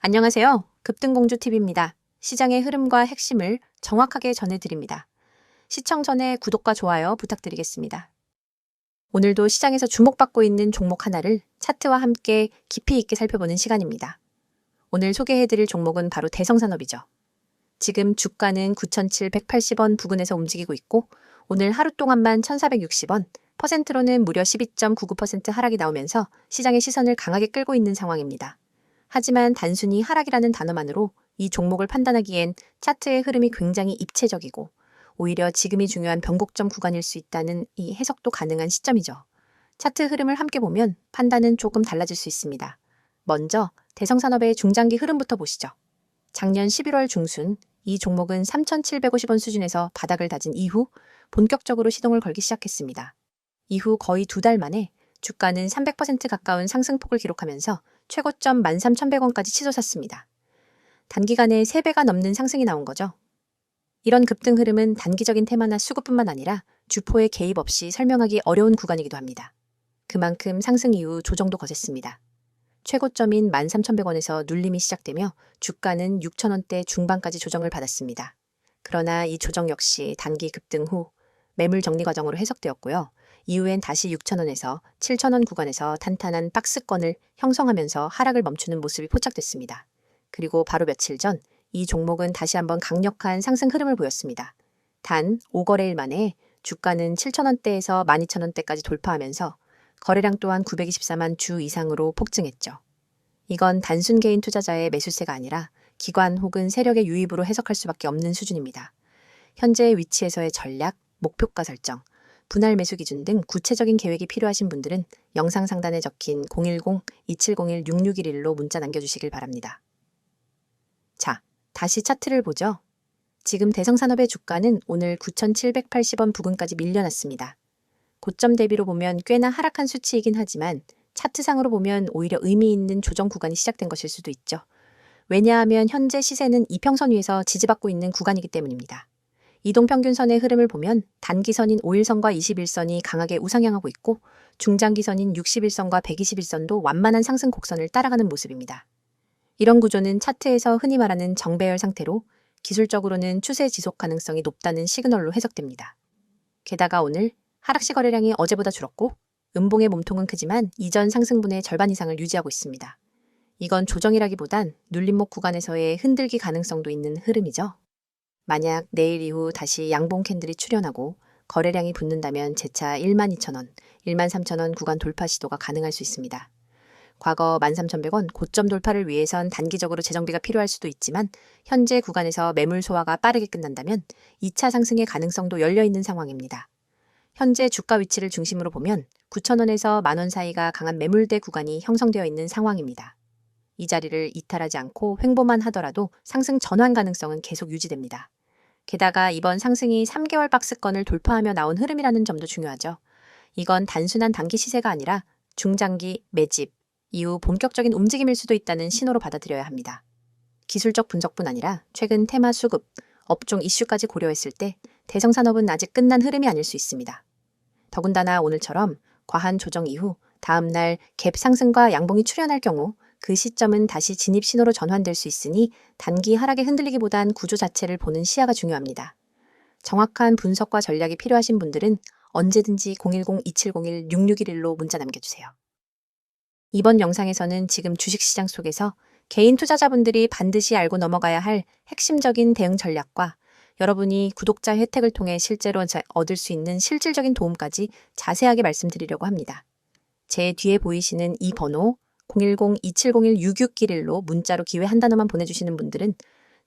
안녕하세요. 급등공주TV입니다. 시장의 흐름과 핵심을 정확하게 전해드립니다. 시청 전에 구독과 좋아요 부탁드리겠습니다. 오늘도 시장에서 주목받고 있는 종목 하나를 차트와 함께 깊이 있게 살펴보는 시간입니다. 오늘 소개해드릴 종목은 바로 대성산업이죠. 지금 주가는 9,780원 부근에서 움직이고 있고 오늘 하루 동안만 1,460원, 퍼센트로는 무려 12.99% 하락이 나오면서 시장의 시선을 강하게 끌고 있는 상황입니다. 하지만 단순히 하락이라는 단어만으로 이 종목을 판단하기엔 차트의 흐름이 굉장히 입체적이고 오히려 지금이 중요한 변곡점 구간일 수 있다는 이 해석도 가능한 시점이죠. 차트 흐름을 함께 보면 판단은 조금 달라질 수 있습니다. 먼저 대성산업의 중장기 흐름부터 보시죠. 작년 11월 중순 이 종목은 3,750원 수준에서 바닥을 다진 이후 본격적으로 시동을 걸기 시작했습니다. 이후 거의 2달 만에 주가는 300% 가까운 상승폭을 기록하면서 최고점 13,100원까지 치솟았습니다. 단기간에 3배가 넘는 상승이 나온 거죠. 이런 급등 흐름은 단기적인 테마나 수급뿐만 아니라 주포의 개입 없이 설명하기 어려운 구간이기도 합니다. 그만큼 상승 이후 조정도 거셌습니다. 최고점인 13,100원에서 눌림이 시작되며 주가는 6,000원대 중반까지 조정을 받았습니다. 그러나 이 조정 역시 단기 급등 후 매물 정리 과정으로 해석되었고요. 이후엔 다시 6,000원에서 7,000원 구간에서 탄탄한 박스권을 형성하면서 하락을 멈추는 모습이 포착됐습니다. 그리고 바로 며칠 전 이 종목은 다시 한번 강력한 상승 흐름을 보였습니다. 단 5거래일 만에 주가는 7,000원대에서 12,000원대까지 돌파하면서 거래량 또한 924만 주 이상으로 폭증했죠. 이건 단순 개인 투자자의 매수세가 아니라 기관 혹은 세력의 유입으로 해석할 수밖에 없는 수준입니다. 현재 위치에서의 전략, 목표가 설정, 분할 매수 기준 등 구체적인 계획이 필요하신 분들은 영상 상단에 적힌 010-2701-6611로 문자 남겨주시길 바랍니다. 자, 다시 차트를 보죠. 지금 대성산업의 주가는 오늘 9,780원 부근까지 밀려났습니다. 고점 대비로 보면 꽤나 하락한 수치이긴 하지만 차트상으로 보면 오히려 의미 있는 조정 구간이 시작된 것일 수도 있죠. 왜냐하면 현재 시세는 이평선 위에서 지지받고 있는 구간이기 때문입니다. 이동평균선의 흐름을 보면 단기선인 5일선과 21선이 강하게 우상향하고 있고 중장기선인 61선과 121선도 완만한 상승 곡선을 따라가는 모습입니다. 이런 구조는 차트에서 흔히 말하는 정배열 상태로 기술적으로는 추세 지속 가능성이 높다는 시그널로 해석됩니다. 게다가 오늘 하락시 거래량이 어제보다 줄었고 음봉의 몸통은 크지만 이전 상승분의 절반 이상을 유지하고 있습니다. 이건 조정이라기보단 눌림목 구간에서의 흔들기 가능성도 있는 흐름이죠. 만약 내일 이후 다시 양봉 캔들이 출현하고 거래량이 붙는다면 재차 12,000원, 13,000원 구간 돌파 시도가 가능할 수 있습니다. 과거 13,100원 고점 돌파를 위해선 단기적으로 재정비가 필요할 수도 있지만 현재 구간에서 매물 소화가 빠르게 끝난다면 2차 상승의 가능성도 열려있는 상황입니다. 현재 주가 위치를 중심으로 보면 9,000원에서 만원 사이가 강한 매물대 구간이 형성되어 있는 상황입니다. 이 자리를 이탈하지 않고 횡보만 하더라도 상승 전환 가능성은 계속 유지됩니다. 게다가 이번 상승이 3개월 박스권을 돌파하며 나온 흐름이라는 점도 중요하죠. 이건 단순한 단기 시세가 아니라 중장기 매집, 이후 본격적인 움직임일 수도 있다는 신호로 받아들여야 합니다. 기술적 분석뿐 아니라 최근 테마 수급, 업종 이슈까지 고려했을 때 대성산업은 아직 끝난 흐름이 아닐 수 있습니다. 더군다나 오늘처럼 과한 조정 이후 다음날 갭 상승과 양봉이 출현할 경우 그 시점은 다시 진입 신호로 전환될 수 있으니 단기 하락에 흔들리기보단 구조 자체를 보는 시야가 중요합니다. 정확한 분석과 전략이 필요하신 분들은 언제든지 010-2701-6611로 문자 남겨주세요. 이번 영상에서는 지금 주식시장 속에서 개인 투자자분들이 반드시 알고 넘어가야 할 핵심적인 대응 전략과 여러분이 구독자 혜택을 통해 실제로 얻을 수 있는 실질적인 도움까지 자세하게 말씀드리려고 합니다. 제 뒤에 보이시는 이 번호 010-2701-6611로 문자로 기회 한 단어만 보내주시는 분들은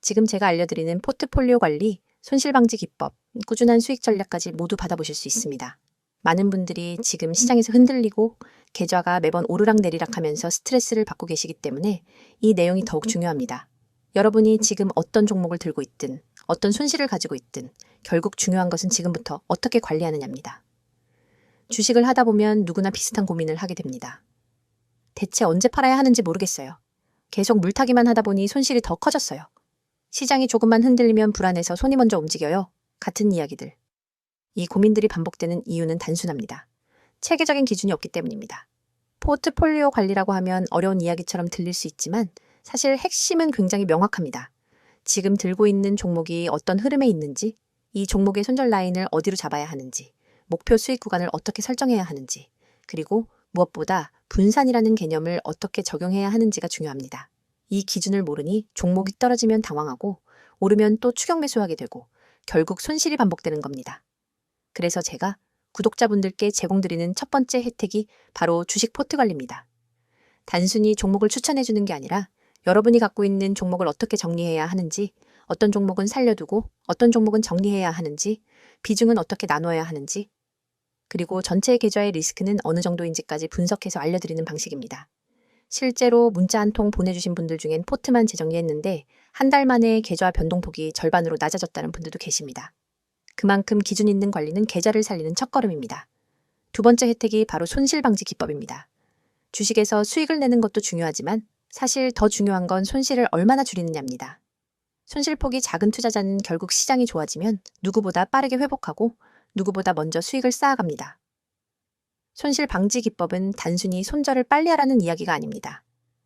지금 제가 알려드리는 포트폴리오 관리, 손실방지 기법, 꾸준한 수익 전략까지 모두 받아보실 수 있습니다. 많은 분들이 지금 시장에서 흔들리고 계좌가 매번 오르락내리락 하면서 스트레스를 받고 계시기 때문에 이 내용이 더욱 중요합니다. 여러분이 지금 어떤 종목을 들고 있든 어떤 손실을 가지고 있든 결국 중요한 것은 지금부터 어떻게 관리하느냐입니다. 주식을 하다 보면 누구나 비슷한 고민을 하게 됩니다. 대체 언제 팔아야 하는지 모르겠어요. 계속 물타기만 하다 보니 손실이 더 커졌어요. 시장이 조금만 흔들리면 불안해서 손이 먼저 움직여요. 같은 이야기들. 이 고민들이 반복되는 이유는 단순합니다. 체계적인 기준이 없기 때문입니다. 포트폴리오 관리라고 하면 어려운 이야기처럼 들릴 수 있지만 사실 핵심은 굉장히 명확합니다. 지금 들고 있는 종목이 어떤 흐름에 있는지, 이 종목의 손절 라인을 어디로 잡아야 하는지, 목표 수익 구간을 어떻게 설정해야 하는지, 그리고 무엇보다 분산이라는 개념을 어떻게 적용해야 하는지가 중요합니다. 이 기준을 모르니 종목이 떨어지면 당황하고 오르면 또 추격 매수하게 되고 결국 손실이 반복되는 겁니다. 그래서 제가 구독자분들께 제공드리는 첫 번째 혜택이 바로 주식 포트 관리입니다. 단순히 종목을 추천해주는 게 아니라 여러분이 갖고 있는 종목을 어떻게 정리해야 하는지, 어떤 종목은 살려두고 어떤 종목은 정리해야 하는지, 비중은 어떻게 나눠야 하는지, 그리고 전체 계좌의 리스크는 어느 정도인지까지 분석해서 알려드리는 방식입니다. 실제로 문자 한 통 보내주신 분들 중엔 포트만 재정리했는데 한 달 만에 계좌 변동폭이 절반으로 낮아졌다는 분들도 계십니다. 그만큼 기준 있는 관리는 계좌를 살리는 첫걸음입니다. 두 번째 혜택이 바로 손실 방지 기법입니다. 주식에서 수익을 내는 것도 중요하지만 사실 더 중요한 건 손실을 얼마나 줄이느냐입니다. 손실폭이 작은 투자자는 결국 시장이 좋아지면 누구보다 빠르게 회복하고 누구보다 먼저 수익을 쌓아갑니다. 손실 방지 기법은 단순히 손절을 빨리 하라는 이야기가 아닙니다.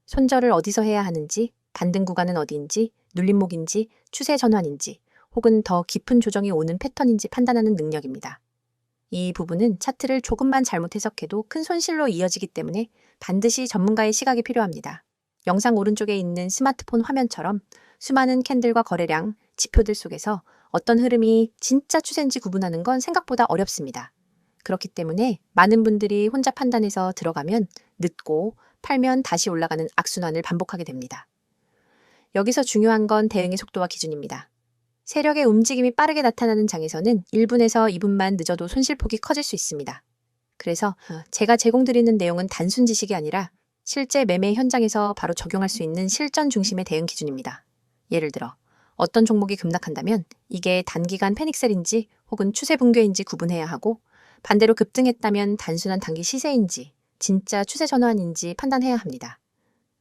손절을 어디서 해야 하는지, 반등 구간은 어디인지, 눌림목인지, 추세 전환인지, 혹은 더 깊은 조정이 오는 패턴인지 판단하는 능력입니다. 이 부분은 차트를 조금만 잘못 해석해도 큰 손실로 이어지기 때문에 반드시 전문가의 시각이 필요합니다. 영상 오른쪽에 있는 스마트폰 화면처럼 수많은 캔들과 거래량, 지표들 속에서 어떤 흐름이 진짜 추세인지 구분하는 건 생각보다 어렵습니다. 그렇기 때문에 많은 분들이 혼자 판단해서 들어가면 늦고 팔면 다시 올라가는 악순환을 반복하게 됩니다. 여기서 중요한 건 대응의 속도와 기준입니다. 세력의 움직임이 빠르게 나타나는 장에서는 1분에서 2분만 늦어도 손실폭이 커질 수 있습니다. 그래서 제가 제공드리는 내용은 단순 지식이 아니라 실제 매매 현장에서 바로 적용할 수 있는 실전 중심의 대응 기준입니다. 예를 들어 어떤 종목이 급락한다면 이게 단기간 패닉셀인지 혹은 추세 붕괴인지 구분해야 하고, 반대로 급등했다면 단순한 단기 시세인지 진짜 추세 전환인지 판단해야 합니다.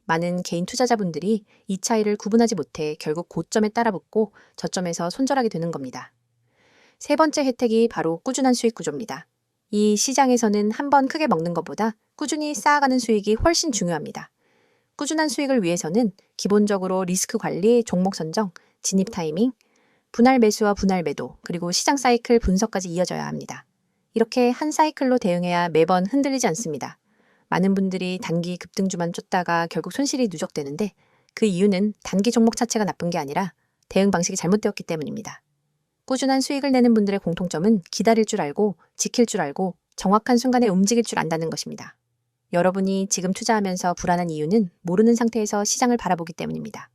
많은 개인 투자자분들이 이 차이를 구분하지 못해 결국 고점에 따라붙고 저점에서 손절하게 되는 겁니다. 세 번째 혜택이 바로 꾸준한 수익 구조입니다. 이 시장에서는 한 번 크게 먹는 것보다 꾸준히 쌓아가는 수익이 훨씬 중요합니다. 꾸준한 수익을 위해서는 기본적으로 리스크 관리, 종목 선정, 진입 타이밍, 분할 매수와 분할 매도, 그리고 시장 사이클 분석까지 이어져야 합니다. 이렇게 한 사이클로 대응해야 매번 흔들리지 않습니다. 많은 분들이 단기 급등주만 쫓다가 결국 손실이 누적되는데 그 이유는 단기 종목 자체가 나쁜 게 아니라 대응 방식이 잘못되었기 때문입니다. 꾸준한 수익을 내는 분들의 공통점은 기다릴 줄 알고, 지킬 줄 알고, 정확한 순간에 움직일 줄 안다는 것입니다. 여러분이 지금 투자하면서 불안한 이유는 모르는 상태에서 시장을 바라보기 때문입니다.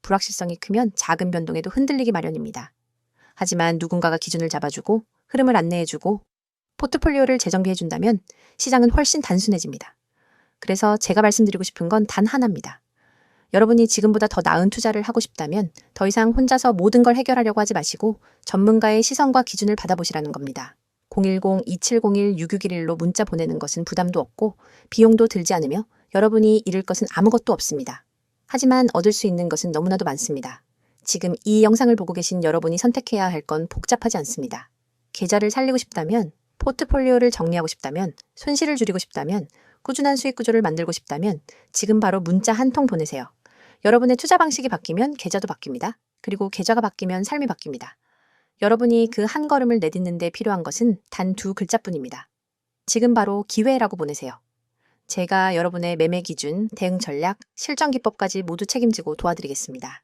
불확실성이 크면 작은 변동에도 흔들리기 마련입니다. 하지만 누군가가 기준을 잡아주고 흐름을 안내해주고 포트폴리오를 재정비해준다면 시장은 훨씬 단순해집니다. 그래서 제가 말씀드리고 싶은 건 단 하나입니다. 여러분이 지금보다 더 나은 투자를 하고 싶다면 더 이상 혼자서 모든 걸 해결하려고 하지 마시고 전문가의 시선과 기준을 받아보시라는 겁니다. 010-2701-6611로 문자 보내는 것은 부담도 없고 비용도 들지 않으며 여러분이 잃을 것은 아무것도 없습니다. 하지만 얻을 수 있는 것은 너무나도 많습니다. 지금 이 영상을 보고 계신 여러분이 선택해야 할 건 복잡하지 않습니다. 계좌를 살리고 싶다면, 포트폴리오를 정리하고 싶다면, 손실을 줄이고 싶다면, 꾸준한 수익 구조를 만들고 싶다면 지금 바로 문자 한 통 보내세요. 여러분의 투자 방식이 바뀌면 계좌도 바뀝니다. 그리고 계좌가 바뀌면 삶이 바뀝니다. 여러분이 그 한 걸음을 내딛는 데 필요한 것은 단 두 글자뿐입니다. 지금 바로 기회라고 보내세요. 제가 여러분의 매매 기준, 대응 전략, 실전 기법까지 모두 책임지고 도와드리겠습니다.